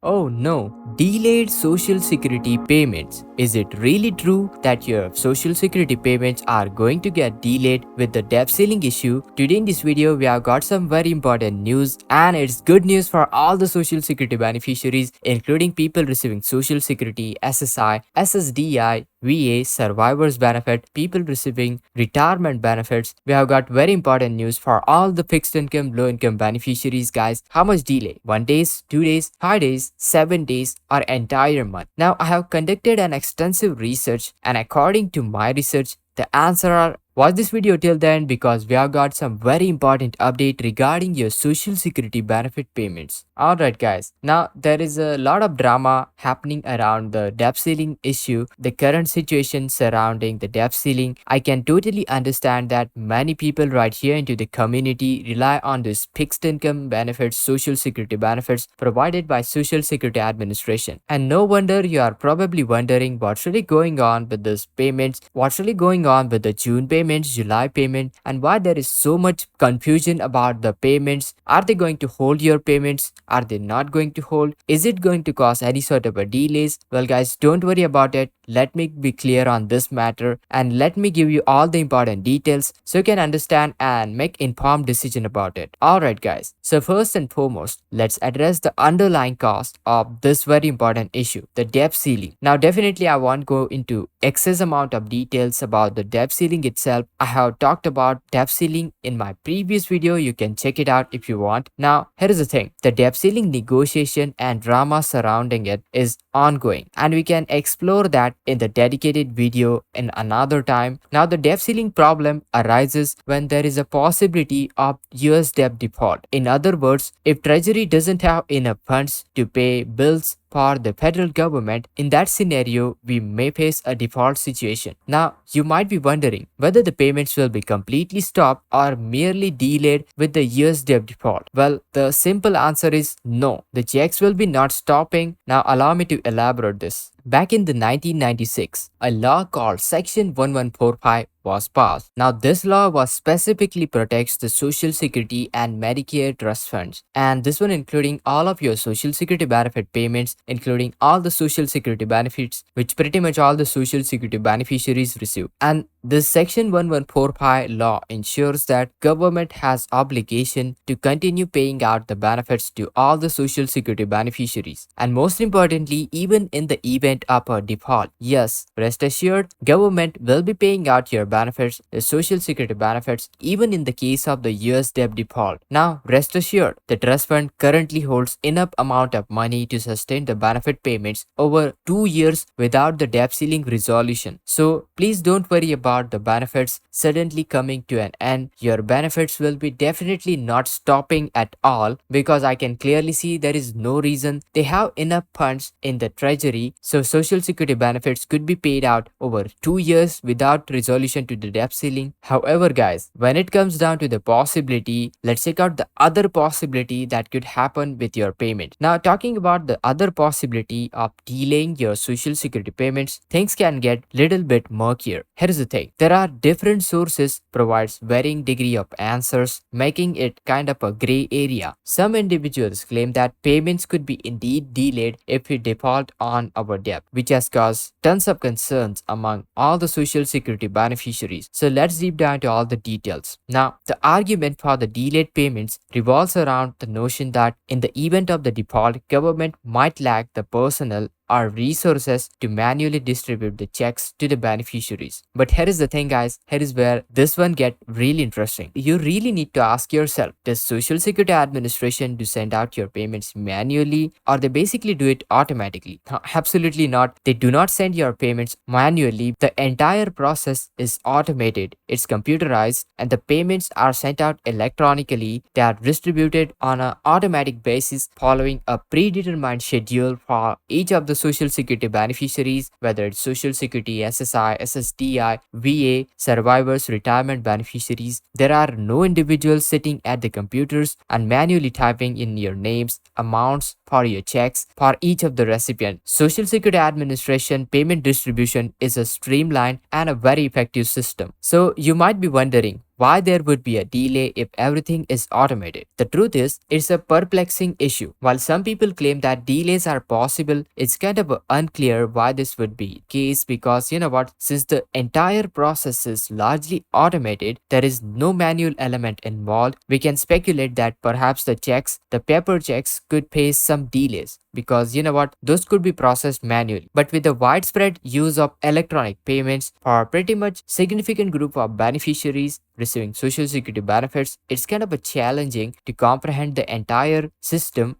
Oh no, delayed social security payments. Is it really true that your social security payments are going to get delayed with the debt ceiling issue? Today in this video, we have got some very important news, and it's good news for all the social security beneficiaries, including people receiving social security, SSI, SSDI, VA, survivors benefit, people receiving retirement benefits. We have got very important news for all the fixed income, low income beneficiaries, guys. How much delay? 1 days, 2 days, 5 days, 7 days, or entire month? Now, I have conducted an extensive research, and according to my research, the answer are watch this video till the end because we have got some very important update regarding your social security benefit payments. Alright guys, now there is a lot of drama happening around the debt ceiling issue, the current situation surrounding the debt ceiling. I can totally understand that many people right here into the community rely on this fixed income benefits, social security benefits provided by Social Security Administration. And no wonder you are probably wondering what's really going on with these payments, what's really going on with the June payments, July payment, and why there is so much confusion about the payments. Are they going to hold your payments? Are they not going to hold? Is it going to cause any sort of a delays? Well guys, don't worry about it. Let me be clear on this matter and let me give you all the important details so you can understand and make informed decision about it. Alright guys, so first and foremost, let's address the underlying cost of this very important issue, the debt ceiling. Now definitely I won't go into excess amount of details about the debt ceiling itself. I have talked about debt ceiling in my previous video. You can check it out if you want. Now here is the thing, the debt ceiling negotiation and drama surrounding it is ongoing, and we can explore that in the dedicated video in another time. Now the debt ceiling problem arises when there is a possibility of US debt default. In other words, if treasury doesn't have enough funds to pay bills for the federal government, in that scenario, we may face a default situation. Now, you might be wondering whether the payments will be completely stopped or merely delayed with the US debt default. Well, the simple answer is no. The checks will be not stopping. Now, allow me to elaborate this. Back in the 1996, a law called Section 1145 was passed. Now, this law was specifically protects the Social Security and Medicare trust funds, and this one including all of your Social Security benefit payments, including all the Social Security benefits which pretty much all the Social Security beneficiaries receive. And this Section 1145 law ensures that government has obligation to continue paying out the benefits to all the Social Security beneficiaries, and most importantly, even in the event of a default. Yes, rest assured, government will be paying out your benefits, the Social Security benefits, even in the case of the US debt default. Now, rest assured, the trust fund currently holds enough amount of money to sustain the benefit payments over 2 years without the debt ceiling resolution. So, please don't worry about the benefits suddenly coming to an end. Your benefits will be definitely not stopping at all because I can clearly see there is no reason. They have enough funds in the treasury, so Social Security benefits could be paid out over 2 years without resolution to the debt ceiling. However, guys, when it comes down to the possibility, let's check out the other possibility that could happen with your payment. Now, talking about the other possibility of delaying your Social Security payments, things can get little bit murkier. Here is the thing, there are different sources provides varying degree of answers, making it kind of a gray area. Some individuals claim that payments could be indeed delayed if we default on our debt, which has caused tons of concerns among all the Social Security beneficiaries. So let's deep dive into all the details. Now, the argument for the delayed payments revolves around the notion that in the event of the default, government might lack the personnel or resources to manually distribute the checks to the beneficiaries. But here is the thing guys, here is where this one get really interesting. You really need to ask yourself, does Social Security Administration do send out your payments manually or they basically do it automatically? Absolutely not. They do not send your payments manually. The entire process is automated. It's computerized and the payments are sent out electronically. They are distributed on an automatic basis following a predetermined schedule for each of the Social Security beneficiaries, whether it's Social Security, SSI, SSDI, VA, survivors, retirement beneficiaries. There are no individuals sitting at the computers and manually typing in your names, amounts for your checks for each of the recipients. Social Security Administration payment distribution is a streamlined and a very effective system. So you might be wondering, why there would be a delay if everything is automated. The truth is, it's a perplexing issue. While some people claim that delays are possible, it's kind of unclear why this would be the case because you know what? Since the entire process is largely automated, there is no manual element involved. We can speculate that perhaps the paper checks could face some delays because you know what, those could be processed manually. But with the widespread use of electronic payments for a pretty much significant group of beneficiaries receiving social security benefits, it's kind of a challenging to comprehend the entire system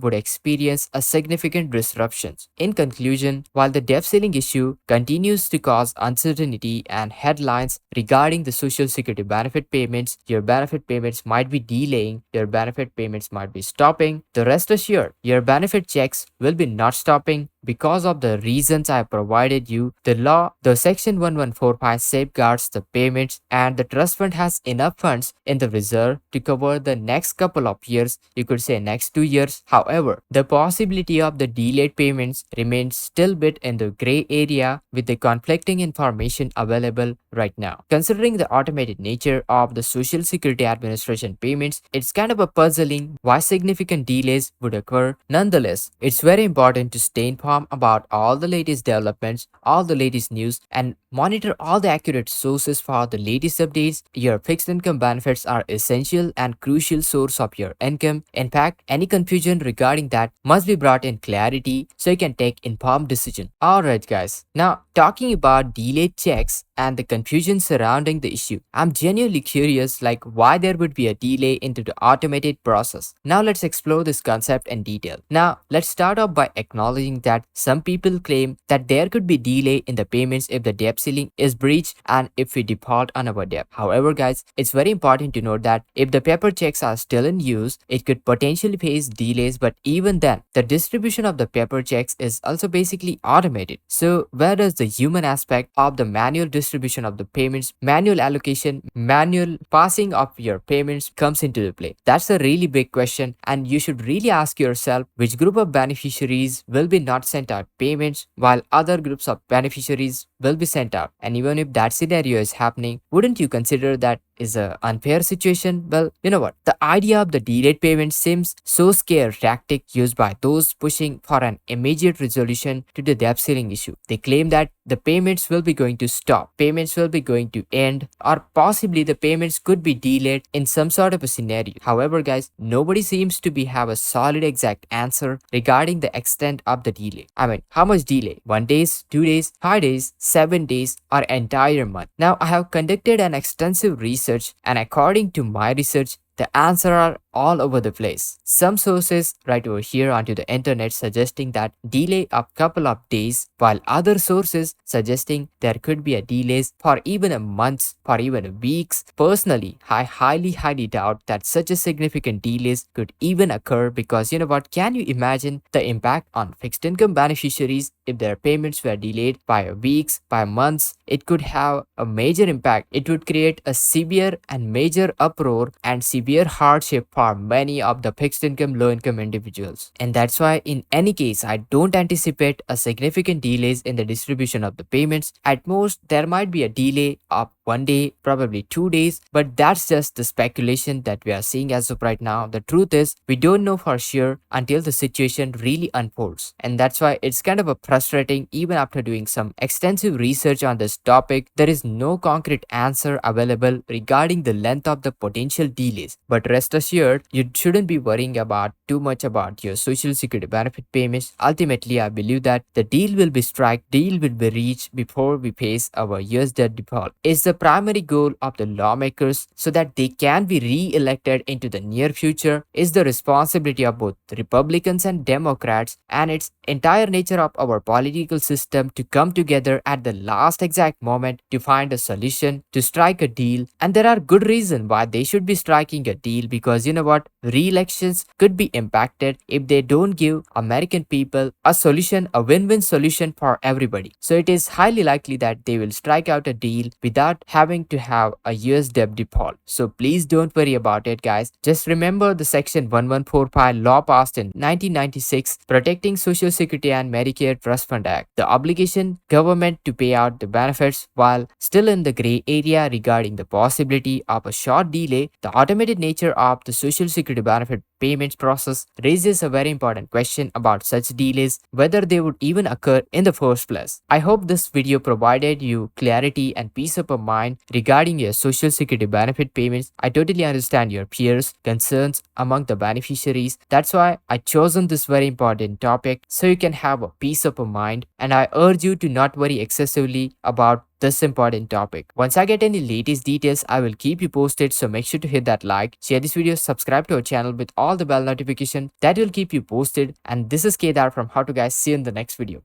would experience a significant disruptions. In conclusion, while the debt ceiling issue continues to cause uncertainty and headlines regarding the social security benefit payments, your benefit payments might be delaying, your benefit payments might be stopping. The rest assured, your benefit checks will be not stopping because of the reasons I provided you. The Section 1145 safeguards the payments, and the trust fund has enough funds in the reserve to cover the next couple of years, you could say next 2 years. However, the possibility of the delayed payments remains still bit in the gray area with the conflicting information available right now. Considering the automated nature of the Social Security Administration payments, it's kind of a puzzling why significant delays would occur. Nonetheless, it's very important to stay informed about all the latest developments, all the latest news, and monitor all the accurate sources for the latest updates. Your fixed income benefits are essential and crucial source of your income. In fact, any confusion regarding that must be brought in clarity so you can take informed decision. Alright guys, now talking about delayed checks and the confusion surrounding the issue, I'm genuinely curious like why there would be a delay into the automated process. Now let's explore this concept in detail. Now let's start off by acknowledging that some people claim that there could be delay in the payments if the debt ceiling is breached and if we default on our debt. However guys, it's very important to note that if the paper checks are still in use, it could potentially face delays, but even then, the distribution of the paper checks is also basically automated. So where does the human aspect of the manual distribution of the payments, manual allocation, manual passing of your payments comes into the play? That's a really big question, and you should really ask yourself which group of beneficiaries will be not sent out payments while other groups of beneficiaries will be sent out. And even if that scenario is happening, wouldn't you consider that is an unfair situation? Well, you know what? The idea of the delayed payment seems so scare tactic used by those pushing for an immediate resolution to the debt ceiling issue. They claim that the payments will be going to stop, payments will be going to end, or possibly the payments could be delayed in some sort of a scenario. However, guys, nobody seems to be have a solid exact answer regarding the extent of the delay. I mean, how much delay? 1 day, 2 days, 5 days, 7 days, or entire month? Now, I have conducted an extensive research, and according to my research, the answer are all over the place. Some sources right over here onto the internet suggesting that delay of couple of days, while other sources suggesting there could be a delays for even a months, for even a weeks. Personally, I highly doubt that such a significant delays could even occur because you know what, can you imagine the impact on fixed income beneficiaries if their payments were delayed by weeks, by months? It could have a major impact. It would create a severe and major uproar and severe hardship for many of the fixed income, low income individuals. And that's why, in any case, I don't anticipate a significant delays in the distribution of the payments. At most, there might be a delay of 1 day, probably 2 days, but that's just the speculation that we are seeing as of right now. The truth is, we don't know for sure until the situation really unfolds. And that's why it's kind of a frustrating, even after doing some extensive research on this topic, there is no concrete answer available regarding the length of the potential delays. But rest assured, you shouldn't be worrying about too much about your social security benefit payments. Ultimately, I believe that the deal will be reached before we face our US debt default. It's the primary goal of the lawmakers so that they can be re-elected into the near future. Is the responsibility of both Republicans and Democrats, and its entire nature of our political system to come together at the last exact moment to find a solution, to strike a deal. And there are good reasons why they should be striking a deal, because you know what, re-elections could be impacted if they don't give American people a solution, a win-win solution for everybody. So it is highly likely that they will strike out a deal without without having to have a US debt default. So please don't worry about it, guys. Just remember the section 114 law passed in 1996 protecting Social Security and Medicare Trust Fund Act. The obligation government to pay out the benefits while still in the gray area regarding the possibility of a short delay. The automated nature of the Social Security benefit payments process raises a very important question about such delays, whether they would even occur in the first place. I hope this video provided you clarity and peace of mind regarding your Social Security benefit payments. I totally understand your fears, concerns among the beneficiaries. That's why I chosen this very important topic so you can have a peace of mind, and I urge you to not worry excessively about this important topic. Once I get any latest details, I will keep you posted, so make sure to hit that like, share this video, subscribe to our channel with all the bell notification that will keep you posted. And this is Kedar from How to Guys. See you in the next video.